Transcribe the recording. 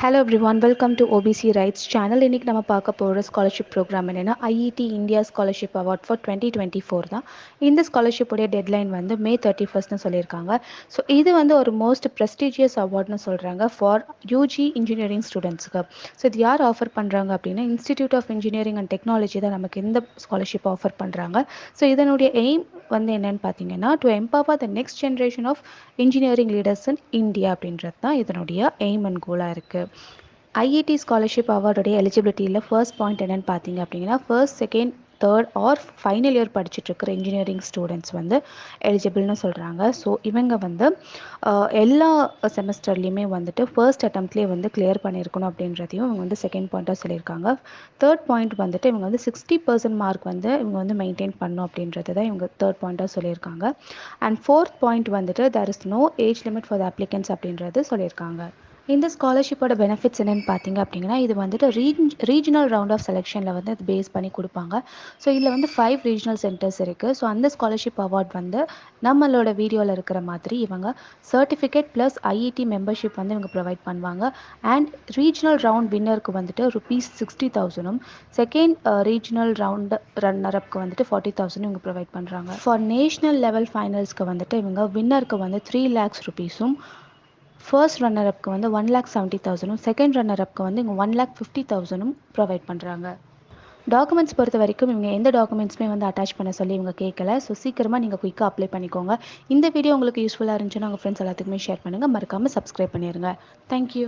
Hello everyone, welcome to OBC rights channel. இன்றைக்கி நம்ம பார்க்க போகிற ஸ்காலர்ஷிப் ப்ரோக்ராம் என்னென்னா IET India scholarship award for 2024 தான். இந்த ஸ்காலர்ஷிப்புடைய டெட்லைன் வந்து மே 31st சொல்லியிருக்காங்க. ஸோ இது வந்து ஒரு மோஸ்ட் ப்ரெஸ்டீஜியஸ் அவார்ட்னு சொல்கிறாங்க ஃபார் யூஜி இன்ஜினியரிங் ஸ்டூடெண்ட்ஸ்க்கு. ஸோ இது யார் ஆஃபர் பண்ணுறாங்க அப்படின்னா institute of engineering and technology தான் நமக்கு இந்த ஸ்காலர்ஷிப் ஆஃபர் பண்ணுறாங்க. ஸோ இதனுடைய எய்ம் வந்து என்னென்னு பார்த்தீங்கன்னா to empower the next generation of engineering leaders in India அப்படின்றது தான் இதனுடைய எய்ம் அண்ட் கோலாக இருக்குது. ஐஐடி ஸ்காலர்ஷிப் அவார்டுடைய எலிஜிபிலிட்டியில் ஃபர்ஸ்ட் பாயிண்ட் என்னென்னு பார்த்தீங்க அப்படின்னா first, second, third or final year படிச்சுட்ருக்கிற இன்ஜினியரிங் ஸ்டூடெண்ட்ஸ் வந்து எலிஜிபிள்னு சொல்கிறாங்க. ஸோ இவங்க வந்து எல்லா செமஸ்டர்லேயுமே வந்துட்டு ஃபர்ஸ்ட் அட்டம்ப்ட்லேயே வந்து கிளியர் பண்ணியிருக்கணும் அப்படின்றதையும் இவங்க வந்து செகண்ட் பாயிண்ட்டாக சொல்லியிருக்காங்க. தேர்ட் பாயிண்ட் வந்துட்டு இவங்க வந்து 60% மார்க் வந்து இவங்க வந்து மெயின்டைன் பண்ணணும் அப்படின்றது தான் இவங்க தேர்ட் பாயிண்ட்டாக சொல்லியிருக்காங்க. அண்ட் ஃபோர்த் பாயிண்ட் வந்துட்டு there is no age limit for the applicants அப்படின்றது சொல்லியிருக்காங்க. இந்த ஸ்காலர்ஷிப்போட பெனிஃபிட்ஸ் என்னென்னு பார்த்தீங்க அப்படின்னா இது வந்துட்டு ரீஜனல் ரவுண்ட் ஆஃப் செலெக்ஷனில் வந்து அது பேஸ் பண்ணி கொடுப்பாங்க. ஸோ இதில் வந்து 5 ரீஜனல் சென்டர்ஸ் இருக்குது. ஸோ அந்த ஸ்காலர்ஷிப் அவார்ட் வந்து நம்மளோட வீடியோவில் இருக்கிற மாதிரி இவங்க சர்டிஃபிகேட் ப்ளஸ் ஐஇடி மெம்பர்ஷிப் வந்து இவங்க ப்ரொவைட் பண்ணுவாங்க. அண்ட் ரீஜனல் ரவுண்ட் வின்னருக்கு வந்துட்டு ₹60,000, செகண்ட் ரீஜனல் ரவுண்ட் ரன்னரப்க்கு வந்துட்டு 40,000 இவங்க ப்ரொவைட் பண்ணுறாங்க. ஃபார் நேஷ்னல் லெவல் ஃபைனல்ஸ்க்கு வந்துட்டு இவங்க வின்னருக்கு வந்து ₹3,00,000, ஃபர்ஸ்ட் ரன்னரப்க்கு வந்து ₹1,70,000, செகண்ட் ரன்னரப்க்கு வந்து இங்கே ₹1,50,000 ப்ரொவைட் பண்ணுறாங்க. டாக்குமெண்ட்ஸ் பொறுத்த வரைக்கும் இவங்க எந்த டாக்குமெண்ட்ஸுமே வந்து அட்டாச் பண்ண சொல்லி இவங்க கேட்கல. ஸோ சீக்கிரமாக நீங்கள் குயிக்காக அப்ளை பண்ணிக்கோங்க. இந்த வீடியோ உங்களுக்கு யூஸ்ஃபுல்லாக இருந்துச்சுன்னா உங்கள் ஃப்ரெண்ட்ஸ் எல்லாத்துக்குமே ஷேர் பண்ணுங்கள். மறக்காமல் சப்ஸ்கிரைப் பண்ணிடுங்க. தேங்க்யூ.